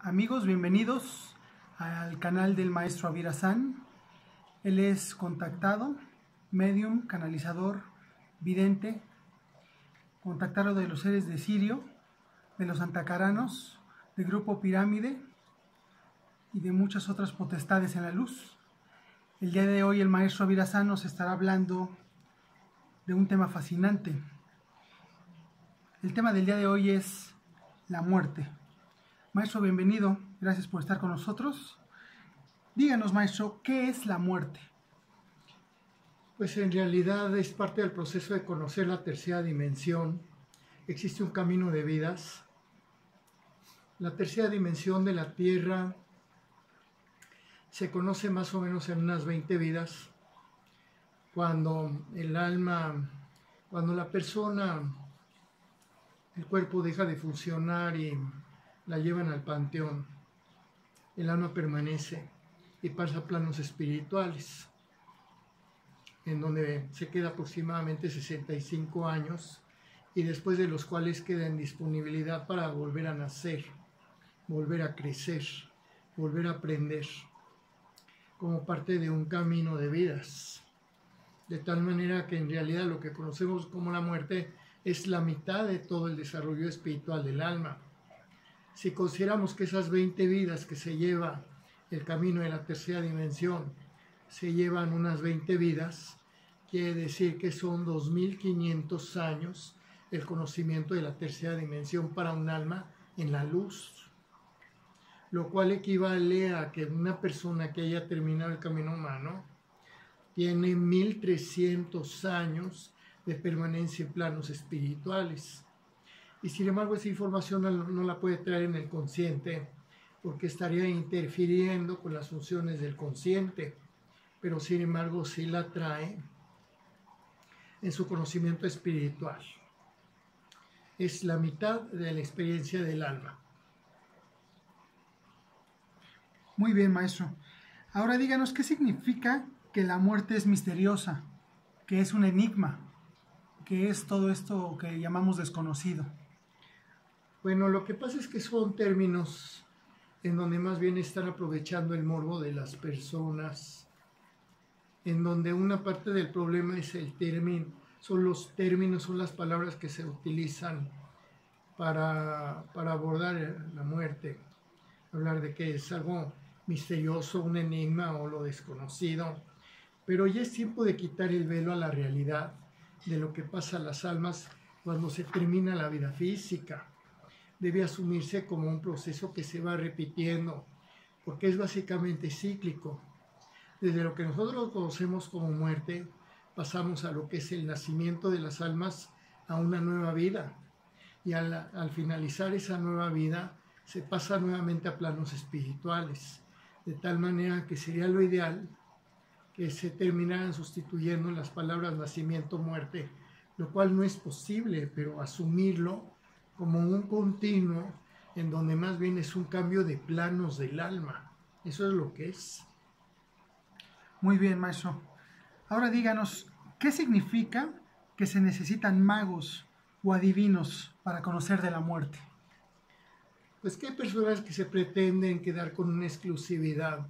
Amigos, bienvenidos al canal del maestro Avira San. Él es contactado, medium, canalizador, vidente, contactado de los seres de Sirio, de los antacaranos, del grupo Pirámide y de muchas otras potestades en la luz. El día de hoy el maestro Avira San nos estará hablando de un tema fascinante. El tema del día de hoy es la muerte. Maestro, bienvenido. Gracias por estar con nosotros. Díganos, maestro, ¿qué es la muerte? Pues en realidad es parte del proceso de conocer la tercera dimensión. Existe un camino de vidas. La tercera dimensión de la Tierra se conoce más o menos en unas 20 vidas. Cuando el alma, cuando la persona, el cuerpo deja de funcionar y la llevan al panteón, el alma permanece y pasa a planos espirituales, en donde se queda aproximadamente 65 años y después de los cuales queda en disponibilidad para volver a nacer, volver a crecer, volver a aprender, como parte de un camino de vidas. De tal manera que en realidad lo que conocemos como la muerte es la mitad de todo el desarrollo espiritual del alma. Si consideramos que esas 20 vidas que se lleva el camino de la tercera dimensión, se llevan unas 20 vidas, quiere decir que son 2500 años el conocimiento de la tercera dimensión para un alma en la luz, lo cual equivale a que una persona que haya terminado el camino humano tiene 1300 años de permanencia en planos espirituales. Y sin embargo esa información no la puede traer en el consciente porque estaría interfiriendo con las funciones del consciente, pero sin embargo sí la trae en su conocimiento espiritual. Es la mitad de la experiencia del alma. Muy bien, maestro. Ahora díganos, ¿qué significa que la muerte es misteriosa, que es un enigma, que es todo esto que llamamos desconocido? Bueno, lo que pasa es que son términos en donde más bien están aprovechando el morbo de las personas, en donde una parte del problema es el término, son los términos, son las palabras que se utilizan para abordar la muerte, hablar de que es algo misterioso, un enigma o lo desconocido, pero ya es tiempo de quitar el velo a la realidad de lo que pasa a las almas cuando se termina la vida física. Debe asumirse como un proceso que se va repitiendo, porque es básicamente cíclico. Desde lo que nosotros conocemos como muerte, pasamos a lo que es el nacimiento de las almas a una nueva vida. Y al finalizar esa nueva vida, se pasa nuevamente a planos espirituales. De tal manera que sería lo ideal que se terminaran sustituyendo las palabras nacimiento-muerte, lo cual no es posible, pero asumirlo como un continuo en donde más bien es un cambio de planos del alma. Eso es lo que es. Muy bien, maestro. Ahora díganos, ¿qué significa que se necesitan magos o adivinos para conocer de la muerte? Pues que hay personas que se pretenden quedar con una exclusividad.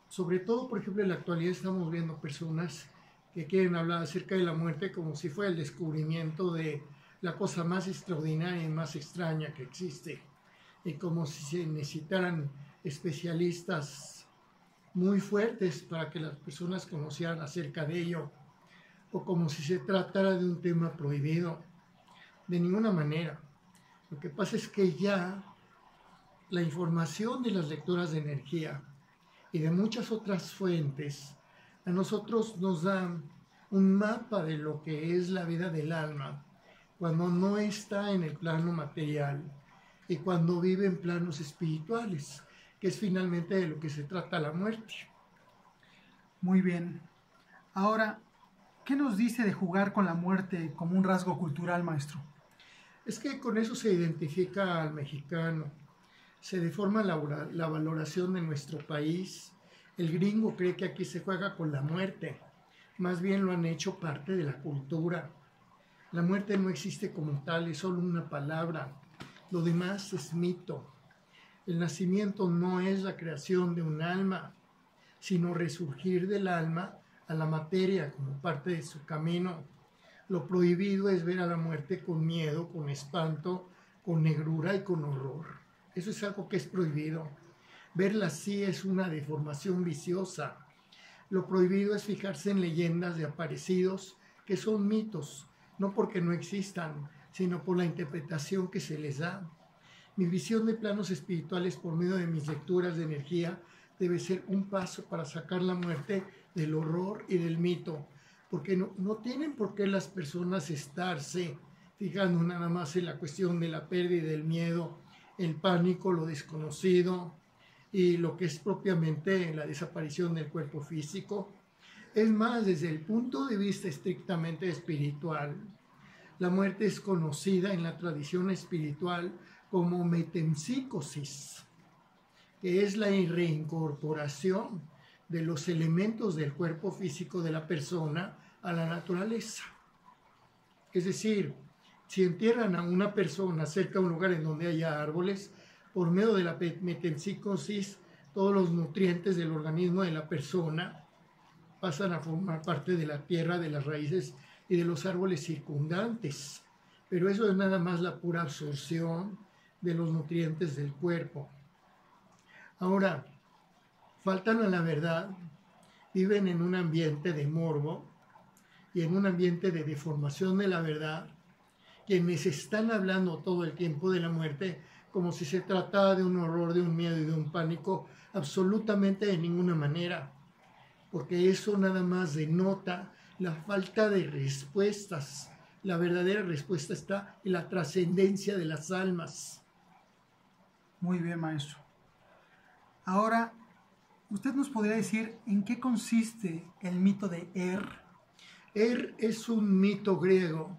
Sobre todo, por ejemplo, en la actualidad estamos viendo personas que quieren hablar acerca de la muerte como si fuera el descubrimiento de la cosa más extraordinaria y más extraña que existe, y como si se necesitaran especialistas muy fuertes para que las personas conocieran acerca de ello, o como si se tratara de un tema prohibido. De ninguna manera. Lo que pasa es que ya la información de las lectoras de energía y de muchas otras fuentes a nosotros nos dan un mapa de lo que es la vida del alma cuando no está en el plano material y cuando vive en planos espirituales, que es finalmente de lo que se trata la muerte. Muy bien. Ahora, ¿qué nos dice de jugar con la muerte como un rasgo cultural, maestro? Es que con eso se identifica al mexicano, se deforma la valoración de nuestro país. El gringo cree que aquí se juega con la muerte, más bien lo han hecho parte de la cultura. La muerte no existe como tal, es solo una palabra. Lo demás es mito. El nacimiento no es la creación de un alma, sino resurgir del alma a la materia como parte de su camino. Lo prohibido es ver a la muerte con miedo, con espanto, con negrura y con horror. Eso es algo que es prohibido. Verla así es una deformación viciosa. Lo prohibido es fijarse en leyendas de aparecidos que son mitos, no porque no existan, sino por la interpretación que se les da. Mi visión de planos espirituales por medio de mis lecturas de energía debe ser un paso para sacar la muerte del horror y del mito, porque no tienen por qué las personas estarse fijando nada más en la cuestión de la pérdida, del miedo, el pánico, lo desconocido y lo que es propiamente la desaparición del cuerpo físico. Es más, desde el punto de vista estrictamente espiritual, la muerte es conocida en la tradición espiritual como metempsícosis, que es la reincorporación de los elementos del cuerpo físico de la persona a la naturaleza. Es decir, si entierran a una persona cerca de un lugar en donde haya árboles, por medio de la metempsícosis, todos los nutrientes del organismo de la persona pasan a formar parte de la tierra, de las raíces y de los árboles circundantes. Pero eso es nada más la pura absorción de los nutrientes del cuerpo. Ahora, faltan a la verdad, viven en un ambiente de morbo y en un ambiente de deformación de la verdad, quienes están hablando todo el tiempo de la muerte como si se tratara de un horror, de un miedo y de un pánico, absolutamente de ninguna manera, porque eso nada más denota la falta de respuestas. La verdadera respuesta está en la trascendencia de las almas. Muy bien, maestro. Ahora, ¿usted nos podría decir en qué consiste el mito de Es un mito griego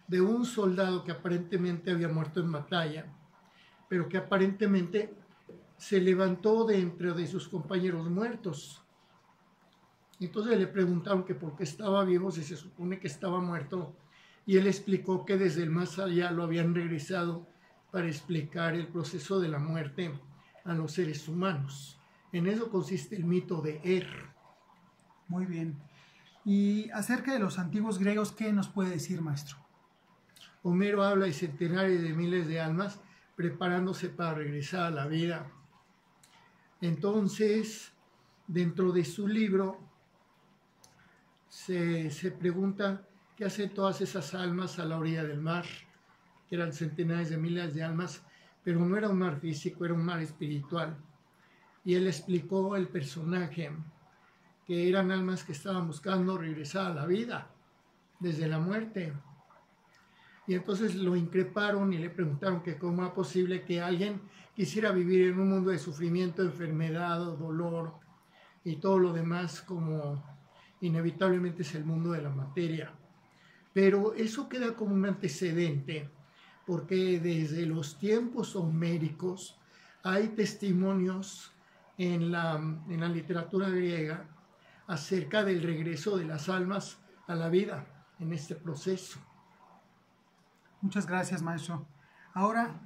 de un soldado que aparentemente había muerto en batalla, pero que aparentemente se levantó de entre de sus compañeros muertos. Entonces le preguntaron que por qué estaba vivo si se supone que estaba muerto, y él explicó que desde el más allá lo habían regresado para explicar el proceso de la muerte a los seres humanos. En eso consiste el mito de Muy bien. Y acerca de los antiguos griegos, ¿qué nos puede decir, maestro? Homero habla de centenares de miles de almas preparándose para regresar a la vida. Entonces, dentro de su libro, se pregunta qué hacen todas esas almas a la orilla del mar, que eran centenares de miles de almas, pero no era un mar físico, era un mar espiritual. Y él explicó el personaje, que eran almas que estaban buscando regresar a la vida desde la muerte. Y entonces lo increparon y le preguntaron que cómo era posible que alguien quisiera vivir en un mundo de sufrimiento, enfermedad, dolor y todo lo demás, como inevitablemente es el mundo de la materia. Pero eso queda como un antecedente, porque desde los tiempos homéricos hay testimonios en la literatura griega acerca del regreso de las almas a la vida en este proceso. Muchas gracias, maestro. Ahora,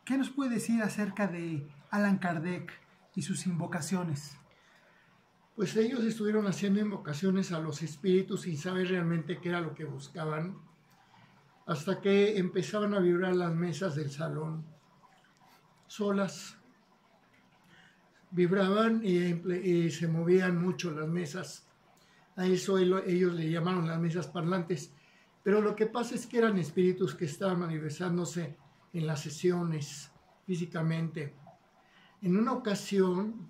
¿qué nos puede decir acerca de Allan Kardec y sus invocaciones? Pues ellos estuvieron haciendo invocaciones a los espíritus sin saber realmente qué era lo que buscaban, hasta que empezaban a vibrar las mesas del salón solas. Vibraban y se movían mucho las mesas. A eso ellos le llamaron las mesas parlantes. Pero lo que pasa es que eran espíritus que estaban manifestándose en las sesiones físicamente. En una ocasión,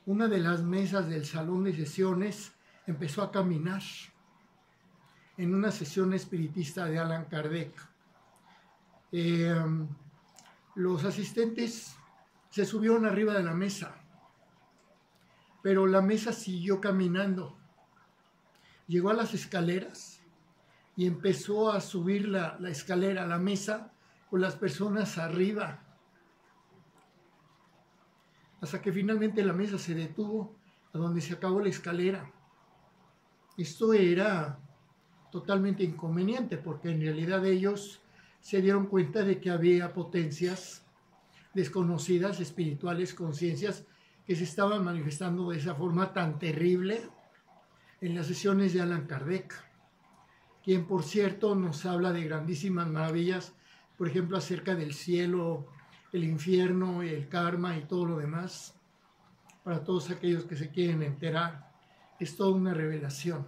una de las mesas del salón de sesiones empezó a caminar en una sesión espiritista de Allan Kardec. Los asistentes se subieron arriba de la mesa, pero la mesa siguió caminando. Llegó a las escaleras y empezó a subir la escalera, la mesa, con las personas arriba, hasta que finalmente la mesa se detuvo a donde se acabó la escalera. Esto era totalmente inconveniente, porque en realidad ellos se dieron cuenta de que había potencias desconocidas, espirituales, conciencias que se estaban manifestando de esa forma tan terrible en las sesiones de Allan Kardec, quien por cierto nos habla de grandísimas maravillas, por ejemplo acerca del cielo, el infierno, el karma y todo lo demás. Para todos aquellos que se quieren enterar, es toda una revelación.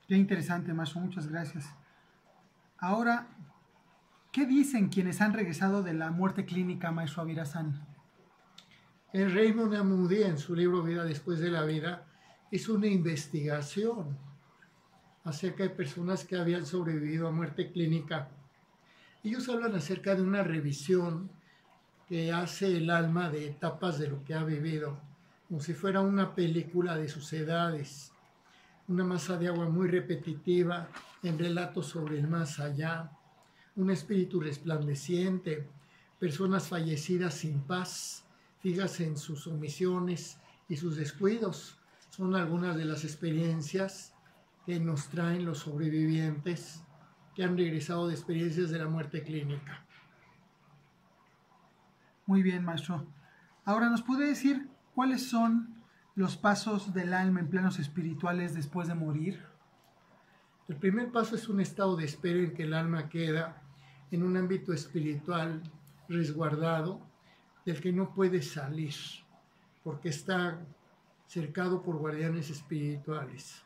Qué interesante, maestro, muchas gracias. Ahora, ¿qué dicen quienes han regresado de la muerte clínica, maestro Avira-san? El Raymond A. Moody, en su libro Vida después de la vida, hizo una investigación acerca de personas que habían sobrevivido a muerte clínica. Ellos hablan acerca de una revisión que hace el alma de etapas de lo que ha vivido, como si fuera una película de sus edades, una masa de agua muy repetitiva en relatos sobre el más allá, un espíritu resplandeciente, personas fallecidas sin paz, fijas en sus omisiones y sus descuidos. Son algunas de las experiencias que nos traen los sobrevivientes que han regresado de experiencias de la muerte clínica. Muy bien, maestro. Ahora, ¿nos puede decir cuáles son los pasos del alma en planos espirituales después de morir? El primer paso es un estado de espera en que el alma queda en un ámbito espiritual resguardado del que no puede salir, porque está cercado por guardianes espirituales.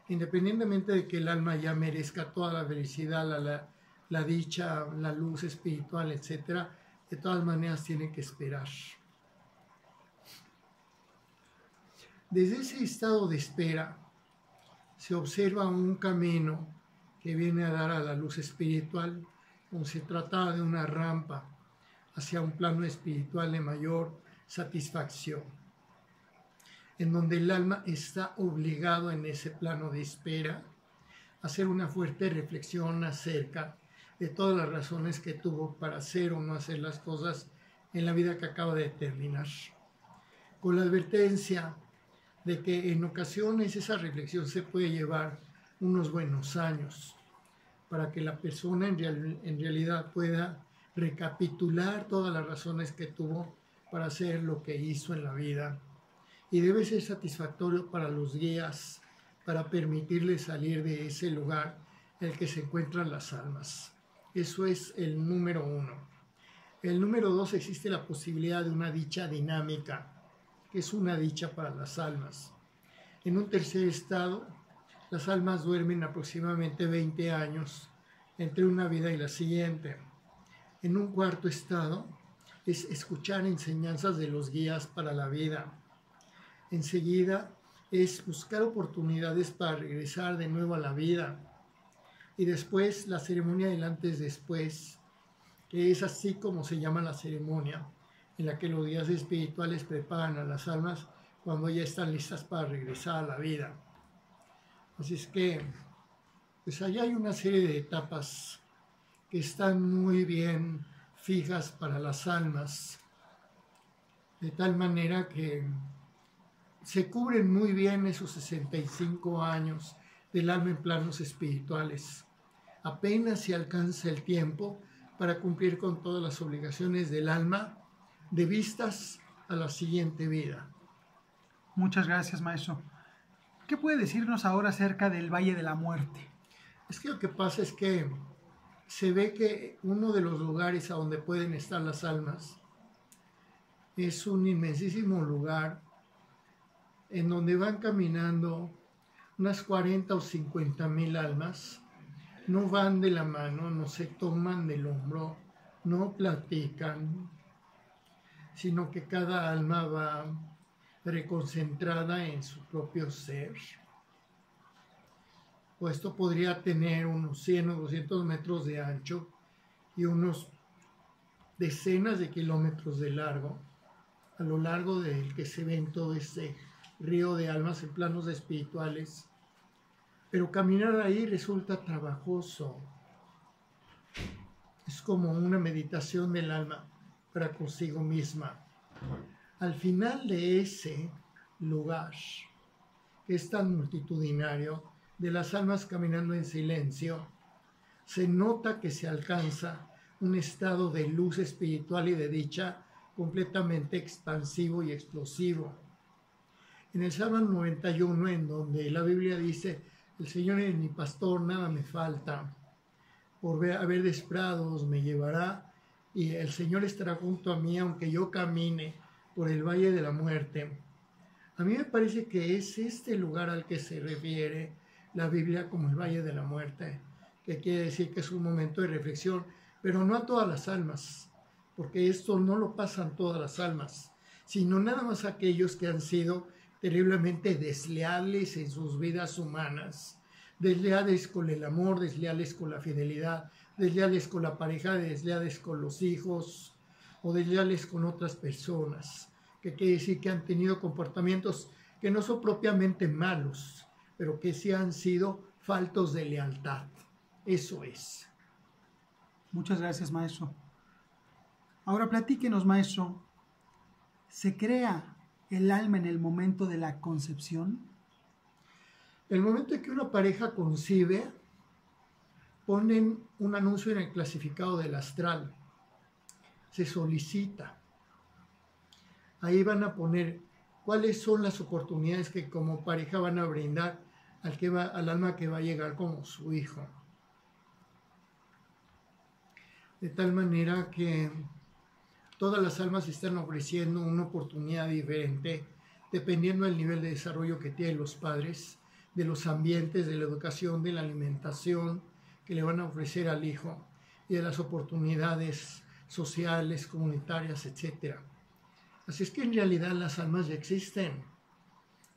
Independientemente de que el alma ya merezca toda la felicidad, la dicha, la luz espiritual, etc., de todas maneras tiene que esperar. Desde ese estado de espera se observa un camino que viene a dar a la luz espiritual, como se trataba de una rampa hacia un plano espiritual de mayor satisfacción, en donde el alma está obligado en ese plano de espera a hacer una fuerte reflexión acerca de todas las razones que tuvo para hacer o no hacer las cosas en la vida que acaba de terminar, con la advertencia de que en ocasiones esa reflexión se puede llevar unos buenos años para que la persona en realidad pueda recapitular todas las razones que tuvo para hacer lo que hizo en la vida. Y debe ser satisfactorio para los guías, para permitirles salir de ese lugar en el que se encuentran las almas. Eso es el número 1. El número 2, existe la posibilidad de una dicha dinámica, que es una dicha para las almas. En un tercer estado, las almas duermen aproximadamente 20 años entre una vida y la siguiente. En un cuarto estado, es escuchar enseñanzas de los guías para la vida. Enseguida, es buscar oportunidades para regresar de nuevo a la vida. Y después, la ceremonia del antes-después, que es así como se llama la ceremonia, en la que los guías espirituales preparan a las almas cuando ya están listas para regresar a la vida. Así es que, pues allá hay una serie de etapas que están muy bien fijas para las almas, de tal manera que se cubren muy bien esos 65 años del alma en planos espirituales. Apenas se alcanza el tiempo para cumplir con todas las obligaciones del alma de vistas a la siguiente vida. Muchas gracias, maestro. ¿Qué puede decirnos ahora acerca del Valle de la Muerte? Es que lo que pasa es que se ve que uno de los lugares a donde pueden estar las almas es un inmensísimo lugar en donde van caminando unas 40 o 50 mil almas. No van de la mano, no se toman del hombro, no platican, sino que cada alma va reconcentrada en su propio ser. O esto podría tener unos 100 o 200 metros de ancho y unos decenas de kilómetros de largo, a lo largo del que se ven todo este río de almas en planos espirituales. Pero caminar ahí resulta trabajoso. Es como una meditación del alma para consigo misma. Al final de ese lugar, que es tan multitudinario, de las almas caminando en silencio, se nota que se alcanza un estado de luz espiritual y de dicha completamente expansivo y explosivo. En el Salmo 91, en donde la Biblia dice, el Señor es mi pastor, nada me falta, por haber desprados me llevará, y el Señor estará junto a mí, aunque yo camine por el valle de la muerte. A mí me parece que es este lugar al que se refiere la Biblia como el valle de la muerte, que quiere decir que es un momento de reflexión, pero no a todas las almas, porque esto no lo pasan todas las almas, sino nada más aquellos que han sido terriblemente desleales en sus vidas humanas, desleales con el amor, desleales con la fidelidad, desleales con la pareja, desleales con los hijos o desleales con otras personas, que quiere decir que han tenido comportamientos que no son propiamente malos, pero que sí han sido faltos de lealtad. Eso es. Muchas gracias, maestro. Ahora platíquenos, maestro, ¿se crea el alma en el momento de la concepción? El momento en que una pareja concibe, ponen un anuncio en el clasificado del astral. Se solicita. Ahí van a poner cuáles son las oportunidades que como pareja van a brindar al alma que va a llegar como su hijo. De tal manera que todas las almas están ofreciendo una oportunidad diferente dependiendo del nivel de desarrollo que tienen los padres, de los ambientes, de la educación, de la alimentación que le van a ofrecer al hijo y de las oportunidades sociales, comunitarias, etc. Así es que en realidad las almas ya existen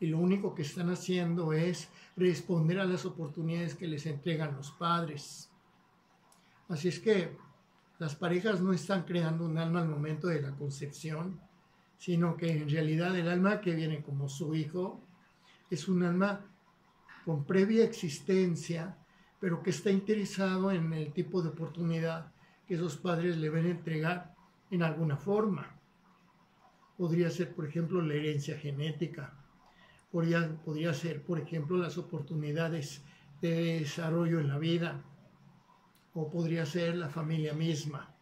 y lo único que están haciendo es responder a las oportunidades que les entregan los padres. Así es que las parejas no están creando un alma al momento de la concepción, sino que en realidad el alma que viene como su hijo es un alma con previa existencia, pero que está interesado en el tipo de oportunidad que esos padres le van a entregar en alguna forma. Podría ser, por ejemplo, la herencia genética. Podría ser, por ejemplo, las oportunidades de desarrollo en la vida. O podría ser la familia misma.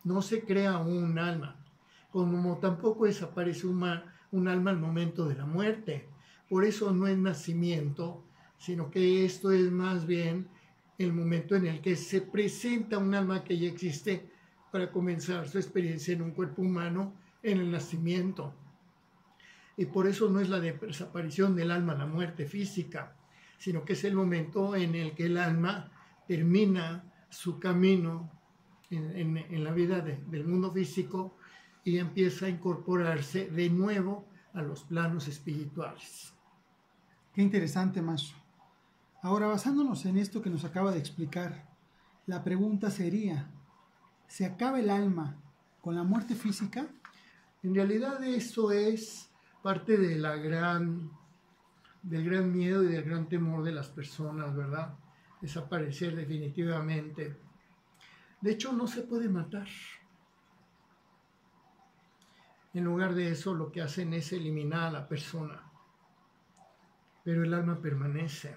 No se crea un alma, como tampoco desaparece un alma al momento de la muerte. Por eso no es nacimiento, sino que esto es más bien el momento en el que se presenta un alma que ya existe para comenzar su experiencia en un cuerpo humano en el nacimiento. Y por eso no es la desaparición del alma, la muerte física, sino que es el momento en el que el alma termina su camino en la vida del mundo físico y empieza a incorporarse de nuevo a los planos espirituales. Qué interesante, maestro. Ahora, basándonos en esto que nos acaba de explicar, la pregunta sería, ¿se acaba el alma con la muerte física? En realidad eso es parte de del gran miedo y del gran temor de las personas, ¿verdad? Desaparecer definitivamente. De hecho, no se puede matar. En lugar de eso, lo que hacen es eliminar a la persona. Pero el alma permanece.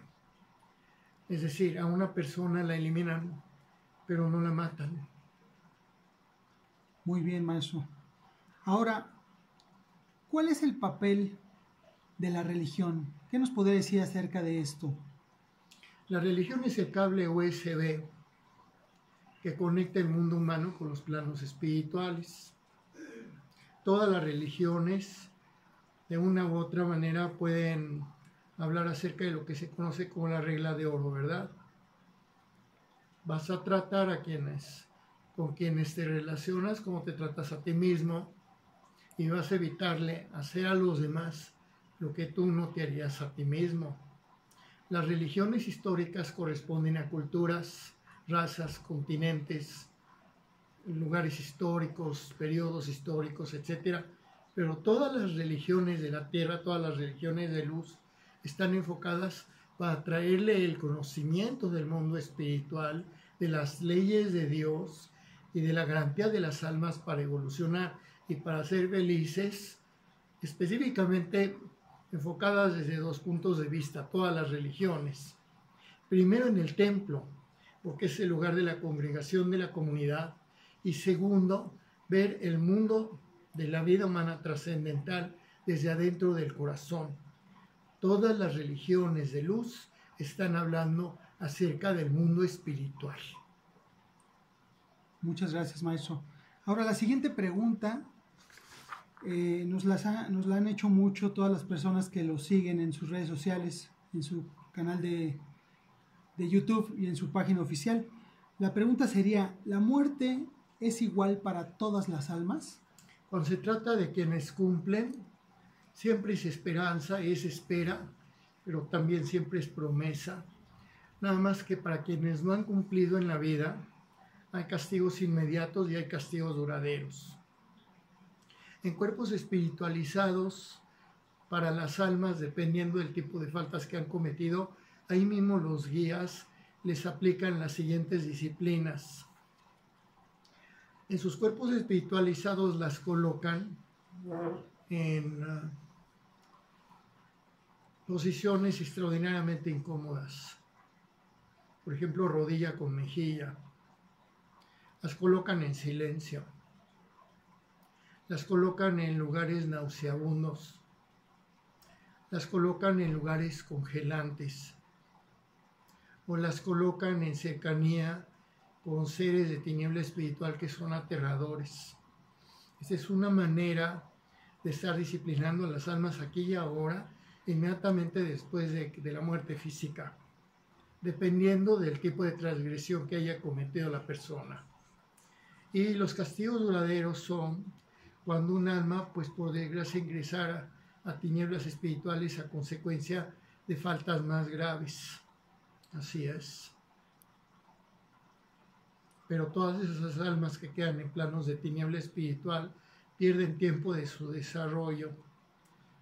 Es decir, a una persona la eliminan, pero no la matan. Muy bien, maestro. Ahora, ¿cuál es el papel de la religión? ¿Qué nos podría decir acerca de esto? La religión es el cable USB que conecta el mundo humano con los planos espirituales. Todas las religiones, de una u otra manera, pueden hablar acerca de lo que se conoce como la regla de oro, ¿verdad? Vas a tratar con quienes te relacionas como te tratas a ti mismo y vas a evitarle hacer a los demás lo que tú no te harías a ti mismo. Las religiones históricas corresponden a culturas, razas, continentes, lugares históricos, periodos históricos, etc. Pero todas las religiones de la tierra, todas las religiones de luz, están enfocadas para traerle el conocimiento del mundo espiritual, de las leyes de Dios y de la garantía de las almas para evolucionar y para ser felices, específicamente enfocadas desde dos puntos de vista, todas las religiones. Primero en el templo, porque es el lugar de la congregación de la comunidad. Y segundo, ver el mundo de la vida humana trascendental desde adentro del corazón. Todas las religiones de luz están hablando acerca del mundo espiritual. Muchas gracias, maestro. Ahora, la siguiente pregunta nos la han hecho mucho todas las personas que lo siguen en sus redes sociales, en su canal de YouTube y en su página oficial. La pregunta sería, ¿la muerte es igual para todas las almas? Cuando se trata de quienes cumplen, siempre es esperanza, es espera, pero también siempre es promesa. Nada más que para quienes no han cumplido en la vida, hay castigos inmediatos y hay castigos duraderos. En cuerpos espiritualizados, para las almas, dependiendo del tipo de faltas que han cometido, ahí mismo los guías les aplican las siguientes disciplinas. En sus cuerpos espiritualizados las colocan en posiciones extraordinariamente incómodas. Por ejemplo, rodilla con mejilla. Las colocan en silencio. Las colocan en lugares nauseabundos. Las colocan en lugares congelantes. O las colocan en cercanía con seres de tiniebla espiritual que son aterradores. Esta es una manera de estar disciplinando a las almas aquí y ahora, inmediatamente después de la muerte física, dependiendo del tipo de transgresión que haya cometido la persona. Y los castigos duraderos son cuando un alma, pues por desgracia, ingresara a tinieblas espirituales a consecuencia de faltas más graves. Así es. Pero todas esas almas que quedan en planos de tiniebla espiritual pierden tiempo de su desarrollo,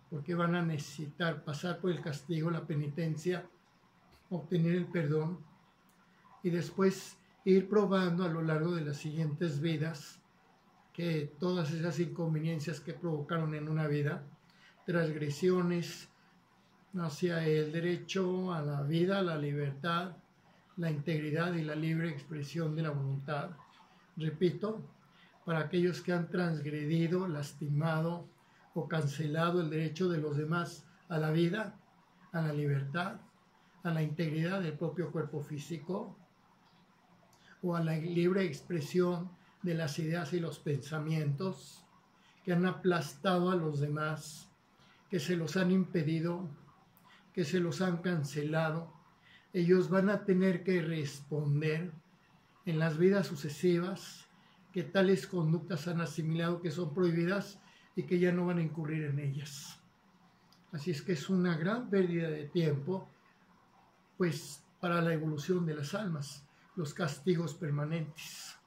porque van a necesitar pasar por el castigo, la penitencia, obtener el perdón y después ir probando a lo largo de las siguientes vidas que todas esas inconveniencias que provocaron en una vida, transgresiones hacia el derecho a la vida, a la libertad, la integridad y la libre expresión de la voluntad. Repito, para aquellos que han transgredido, lastimado o cancelado el derecho de los demás a la vida, a la libertad, a la integridad del propio cuerpo físico o a la libre expresión de las ideas y los pensamientos, que han aplastado a los demás, que se los han impedido, que se los han cancelado. Ellos van a tener que responder en las vidas sucesivas que tales conductas han asimilado que son prohibidas y que ya no van a incurrir en ellas. Así es que es una gran pérdida de tiempo, pues, para la evolución de las almas, los castigos permanentes.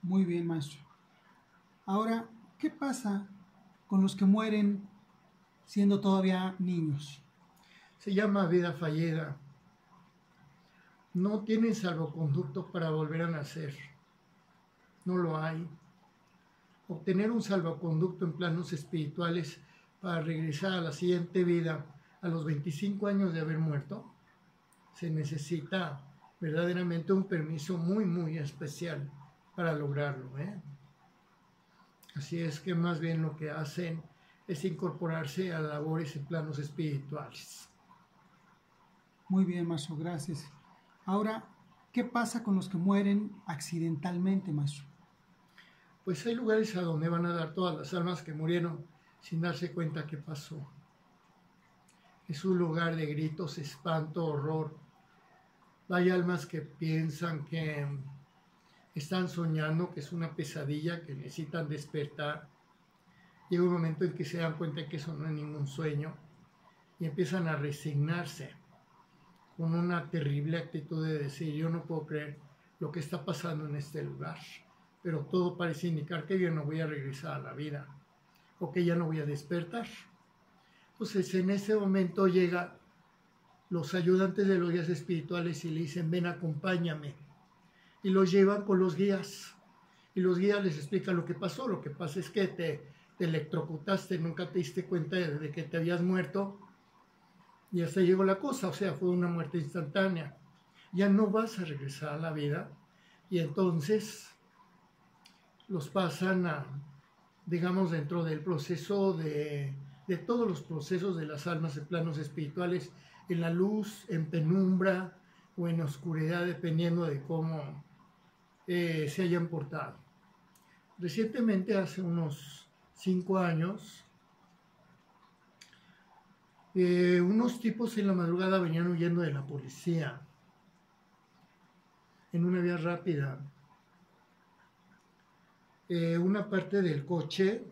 Muy bien, maestro. Ahora, ¿qué pasa con los que mueren siendo todavía niños? Se llama vida fallida. No tienen salvoconducto para volver a nacer. No lo hay. Obtener un salvoconducto en planos espirituales para regresar a la siguiente vida a los 25 años de haber muerto, se necesita verdaderamente un permiso muy, muy especial para lograrlo, Así es que más bien lo que hacen es incorporarse a labores en planos espirituales. Muy bien, maestro, gracias. Ahora, ¿qué pasa con los que mueren accidentalmente, maestro? Pues hay lugares a donde van a dar todas las almas que murieron sin darse cuenta qué pasó. Es un lugar de gritos, espanto, horror. Hay almas que piensan que están soñando, que es una pesadilla, que necesitan despertar. Llega un momento en que se dan cuenta que eso no es ningún sueño y empiezan a resignarse con una terrible actitud de decir, yo no puedo creer lo que está pasando en este lugar, pero todo parece indicar que yo no voy a regresar a la vida o que ya no voy a despertar. Entonces en ese momento llegan los ayudantes de los guías espirituales y le dicen, ven, acompáñame, y los llevan con los guías y los guías les explican lo que pasó. Lo que pasa es que te electrocutaste, nunca te diste cuenta de que te habías muerto Y hasta llegó la cosa, o sea, fue una muerte instantánea. Ya no vas a regresar a la vida y entonces los pasan a, digamos, dentro del proceso de todos los procesos de las almas en planos espirituales, en la luz, en penumbra o en oscuridad, dependiendo de cómo se hayan portado. Recientemente, hace unos 5 años, unos tipos en la madrugada venían huyendo de la policía en una vía rápida. Una parte del coche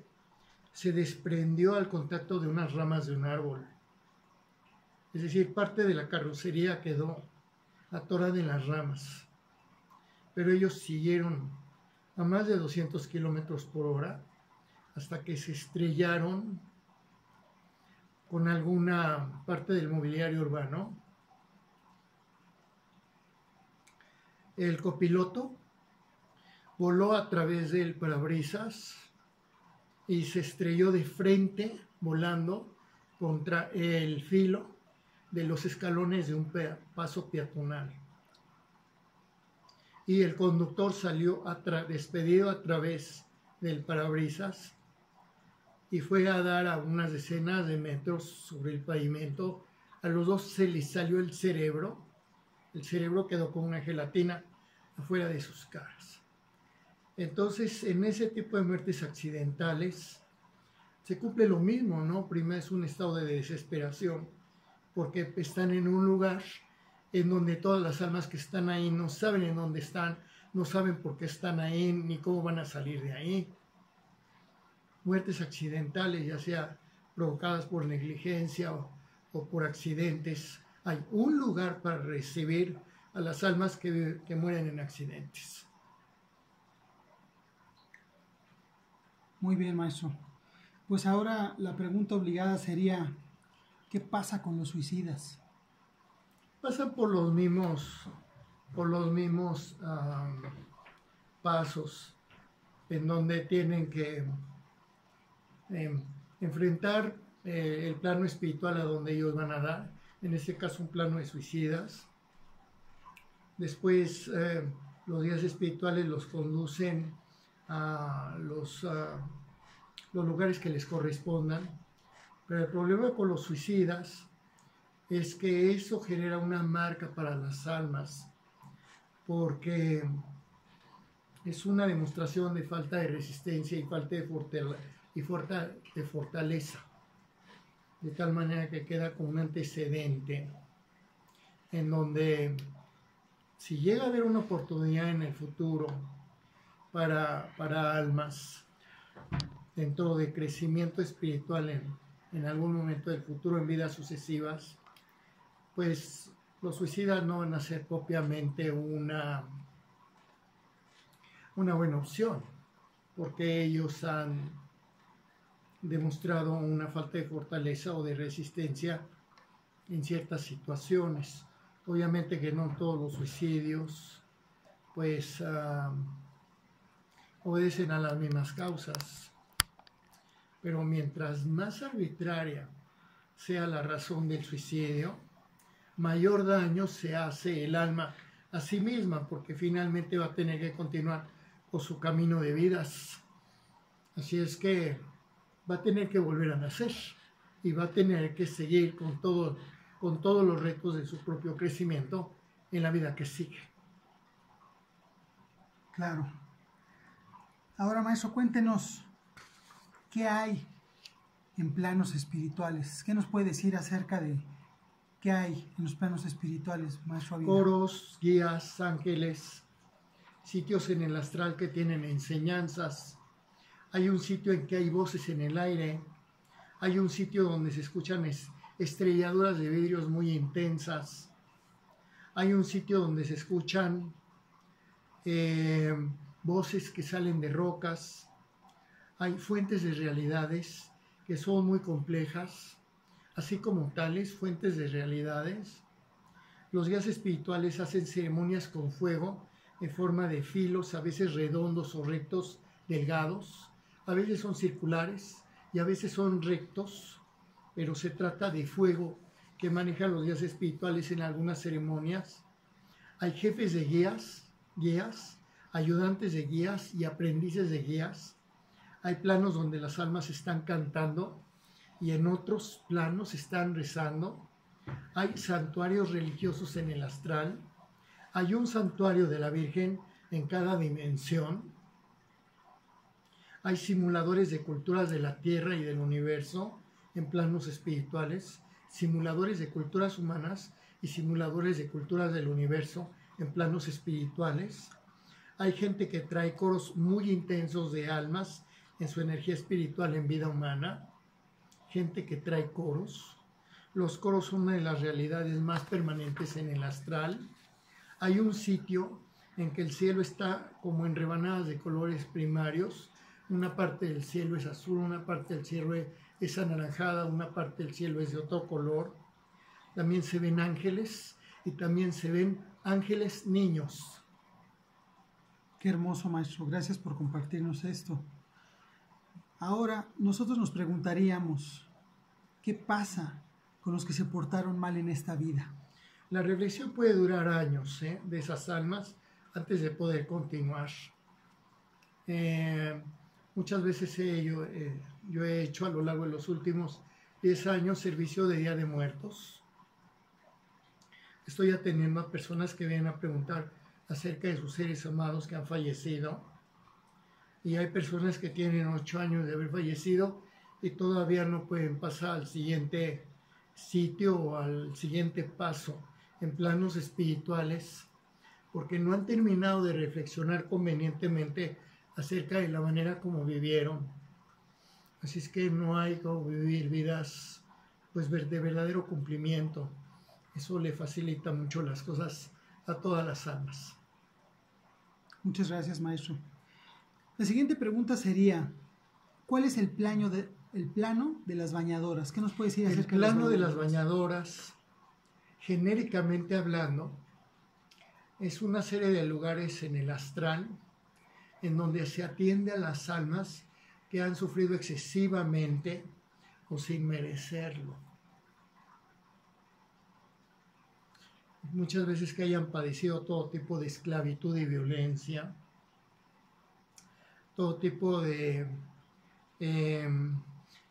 se desprendió al contacto de unas ramas de un árbol. Es decir, parte de la carrocería quedó atorada en las ramas. Pero ellos siguieron a más de 200 kilómetros por hora hasta que se estrellaron con alguna parte del mobiliario urbano. El copiloto voló a través del parabrisas y se estrelló de frente, volando contra el filo de los escalones de un paso peatonal. Y el conductor salió despedido a través del parabrisas y fue a dar a unas decenas de metros sobre el pavimento. A los dos se les salió el cerebro quedó con una gelatina afuera de sus caras. Entonces, en ese tipo de muertes accidentales se cumple lo mismo, ¿no? Primero es un estado de desesperación porque están en un lugar en donde todas las almas que están ahí no saben en dónde están, no saben por qué están ahí, ni cómo van a salir de ahí. Muertes accidentales, ya sea provocadas por negligencia o por accidentes. Hay un lugar para recibir a las almas que mueren en accidentes. Muy bien, maestro. Pues ahora la pregunta obligada sería, ¿qué pasa con los suicidas? Pasan por los mismos pasos en donde tienen que enfrentar el plano espiritual a donde ellos van a dar, en este caso un plano de suicidas. Después los guías espirituales los conducen a los lugares que les correspondan, pero el problema con los suicidas es que eso genera una marca para las almas, porque es una demostración de falta de resistencia y falta de fortaleza, de tal manera que queda como un antecedente en donde si llega a haber una oportunidad en el futuro para almas dentro de crecimiento espiritual en algún momento del futuro en vidas sucesivas, pues los suicidas no van a ser propiamente una buena opción, porque ellos han demostrado una falta de fortaleza o de resistencia en ciertas situaciones. Obviamente que no todos los suicidios pues obedecen a las mismas causas, pero mientras más arbitraria sea la razón del suicidio, mayor daño se hace el alma a sí misma, porque finalmente va a tener que continuar con su camino de vidas. Así es que va a tener que volver a nacer y va a tener que seguir con todos los retos de su propio crecimiento en la vida que sigue. Claro. Ahora, maestro, cuéntenos qué hay en planos espirituales. ¿Qué nos puede decir acerca de qué hay en los planos espirituales, maestro Ávila? Coros, guías, ángeles, sitios en el astral que tienen enseñanzas. Hay un sitio en que hay voces en el aire. Hay un sitio donde se escuchan estrelladuras de vidrios muy intensas. Hay un sitio donde se escuchan voces que salen de rocas. Hay fuentes de realidades que son muy complejas, así como tales fuentes de realidades. Los guías espirituales hacen ceremonias con fuego en forma de filos, a veces redondos o rectos, delgados. A veces son circulares y a veces son rectos, pero se trata de fuego que manejan los guías espirituales en algunas ceremonias. Hay jefes de guías, ayudantes de guías y aprendices de guías. Hay planos donde las almas están cantando y en otros planos están rezando. Hay santuarios religiosos en el astral. Hay un santuario de la Virgen en cada dimensión. Hay simuladores de culturas de la Tierra y del universo en planos espirituales, simuladores de culturas humanas y simuladores de culturas del universo en planos espirituales. Hay gente que trae coros muy intensos de almas en su energía espiritual en vida humana. Gente que trae coros. Los coros son una de las realidades más permanentes en el astral. Hay un sitio en que el cielo está como en rebanadas de colores primarios. Una parte del cielo es azul, una parte del cielo es anaranjada, una parte del cielo es de otro color. También se ven ángeles y también se ven ángeles niños. Qué hermoso, maestro. Gracias por compartirnos esto. Ahora, nosotros nos preguntaríamos, ¿qué pasa con los que se portaron mal en esta vida? La reflexión puede durar años de esas almas antes de poder continuar. Muchas veces yo he hecho a lo largo de los últimos 10 años servicio de Día de Muertos. Estoy atendiendo a personas que vienen a preguntar acerca de sus seres amados que han fallecido. Y hay personas que tienen 8 años de haber fallecido y todavía no pueden pasar al siguiente sitio o al siguiente paso en planos espirituales porque no han terminado de reflexionar convenientemente acerca de la manera como vivieron. Así es que no hay como vivir vidas pues de verdadero cumplimiento. Eso le facilita mucho las cosas a todas las almas. Muchas gracias, maestro. La siguiente pregunta sería, ¿cuál es el plano de las bañadoras? ¿Qué nos puede decir acerca de las bañadoras? El plano de las bañadoras, genéricamente hablando, es una serie de lugares en el astral en donde se atiende a las almas que han sufrido excesivamente o sin merecerlo. Muchas veces que hayan padecido todo tipo de esclavitud y violencia, todo tipo de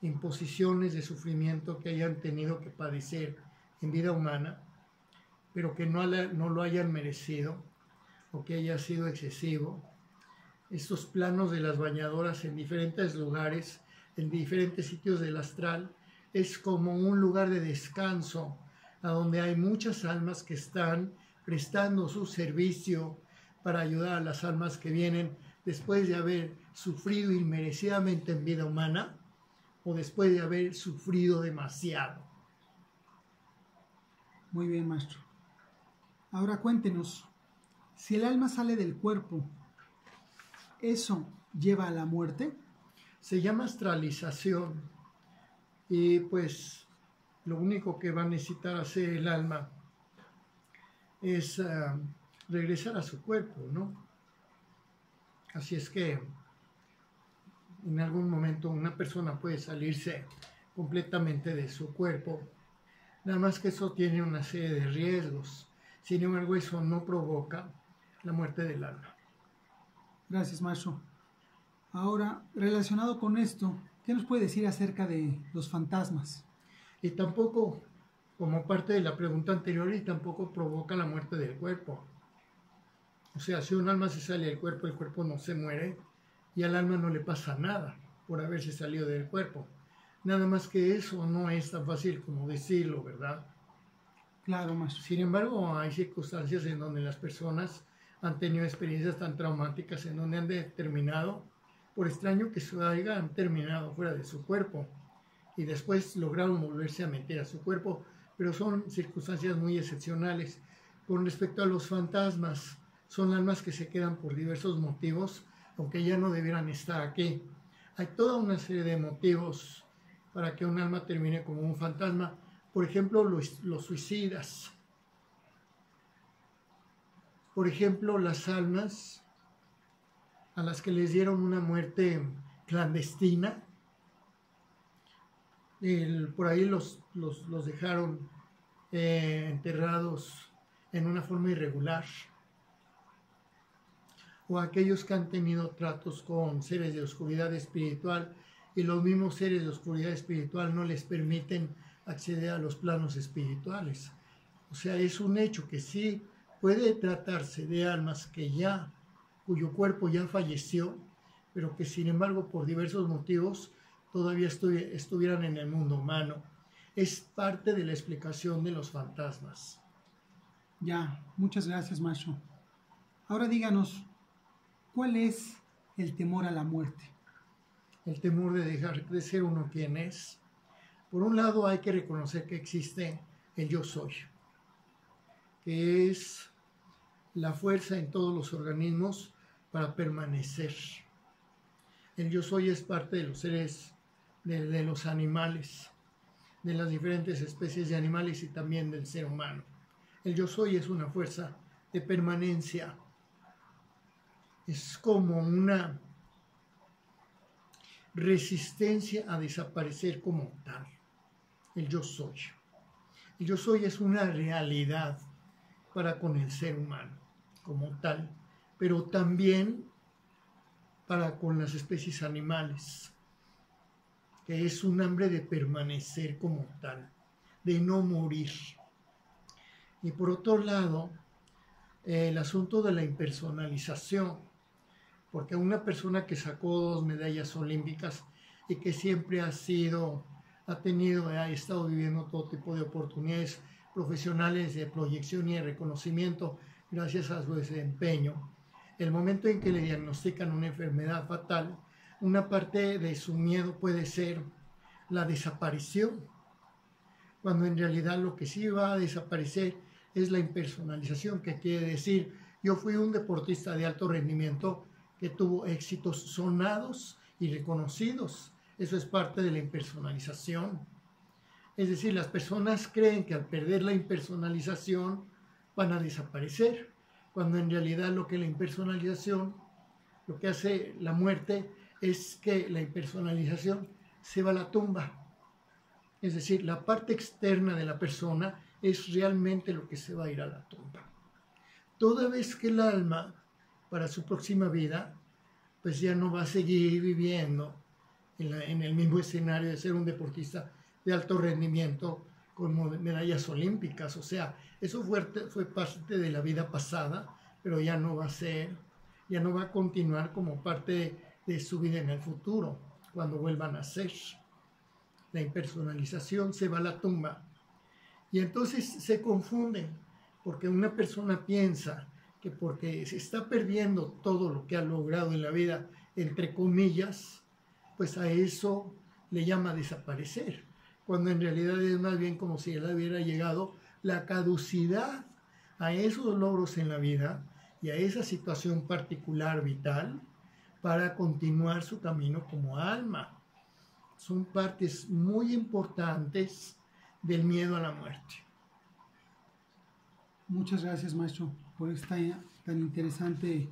imposiciones de sufrimiento que hayan tenido que padecer en vida humana, pero que no lo hayan merecido o que haya sido excesivo. Estos planos de las bañadoras en diferentes lugares, en diferentes sitios del astral, es como un lugar de descanso, a donde hay muchas almas que están prestando su servicio para ayudar a las almas que vienen después de haber sufrido inmerecidamente en vida humana o después de haber sufrido demasiado. Muy bien, maestro. Ahora cuéntenos, si el alma sale del cuerpo, ¿eso lleva a la muerte? Se llama astralización y pues lo único que va a necesitar hacer el alma es regresar a su cuerpo, ¿no? Así es que en algún momento una persona puede salirse completamente de su cuerpo, nada más que eso tiene una serie de riesgos. Sin embargo, eso no provoca la muerte del alma. Gracias, maestro. Ahora, relacionado con esto, ¿qué nos puede decir acerca de los fantasmas? Y tampoco, como parte de la pregunta anterior, y tampoco provoca la muerte del cuerpo. O sea, si un alma se sale del cuerpo, el cuerpo no se muere y al alma no le pasa nada por haberse salido del cuerpo. Nada más que eso no es tan fácil como decirlo, ¿verdad? Claro, maestro. Sin embargo, hay circunstancias en donde las personas han tenido experiencias tan traumáticas en donde han determinado, por extraño que se hayan terminado fuera de su cuerpo y después lograron volverse a meter a su cuerpo, pero son circunstancias muy excepcionales. Con respecto a los fantasmas, son almas que se quedan por diversos motivos, aunque ya no debieran estar aquí. Hay toda una serie de motivos para que un alma termine como un fantasma. Por ejemplo, los suicidas. Por ejemplo, las almas a las que les dieron una muerte clandestina. Por ahí los dejaron enterrados en una forma irregular, o aquellos que han tenido tratos con seres de oscuridad espiritual y los mismos seres de oscuridad espiritual no les permiten acceder a los planos espirituales. O sea, es un hecho que sí puede tratarse de almas cuyo cuerpo ya falleció, pero que sin embargo por diversos motivos todavía estuvieran en el mundo humano. Es parte de la explicación de los fantasmas. Ya, muchas gracias, maestro. Ahora díganos, ¿cuál es el temor a la muerte? El temor de dejar de ser uno quien es. Por un lado hay que reconocer que existe el yo soy, que es la fuerza en todos los organismos para permanecer. El yo soy es parte de los seres, de los animales, de las diferentes especies de animales y también del ser humano. El yo soy es una fuerza de permanencia. Es como una resistencia a desaparecer como tal. El yo soy. El yo soy es una realidad para con el ser humano como tal, pero también para con las especies animales, que es un hambre de permanecer como tal, de no morir. Y por otro lado, el asunto de la impersonalización, porque una persona que sacó 2 medallas olímpicas y que siempre ha estado viviendo todo tipo de oportunidades profesionales de proyección y de reconocimiento gracias a su desempeño, el momento en que le diagnostican una enfermedad fatal, una parte de su miedo puede ser la desaparición, cuando en realidad lo que sí va a desaparecer es la impersonalización, que quiere decir, yo fui un deportista de alto rendimiento que tuvo éxitos sonados y reconocidos. Eso es parte de la impersonalización. Es decir, las personas creen que al perder la impersonalización van a desaparecer, cuando en realidad lo que hace la muerte es que la impersonalización se va a la tumba. Es decir, la parte externa de la persona es realmente lo que se va a ir a la tumba. Toda vez que el alma, para su próxima vida, pues ya no va a seguir viviendo en el mismo escenario de ser un deportista de alto rendimiento con medallas olímpicas. O sea, eso fue parte de la vida pasada, pero ya no va a continuar como parte de su vida en el futuro, cuando vuelvan a ser. La impersonalización se va a la tumba. Y entonces se confunden, porque una persona piensa que porque se está perdiendo todo lo que ha logrado en la vida, entre comillas, pues a eso le llama desaparecer, cuando en realidad es más bien como si él hubiera llegado la caducidad a esos logros en la vida y a esa situación particular vital para continuar su camino como alma. Son partes muy importantes del miedo a la muerte. Muchas gracias, maestro, por esta tan interesante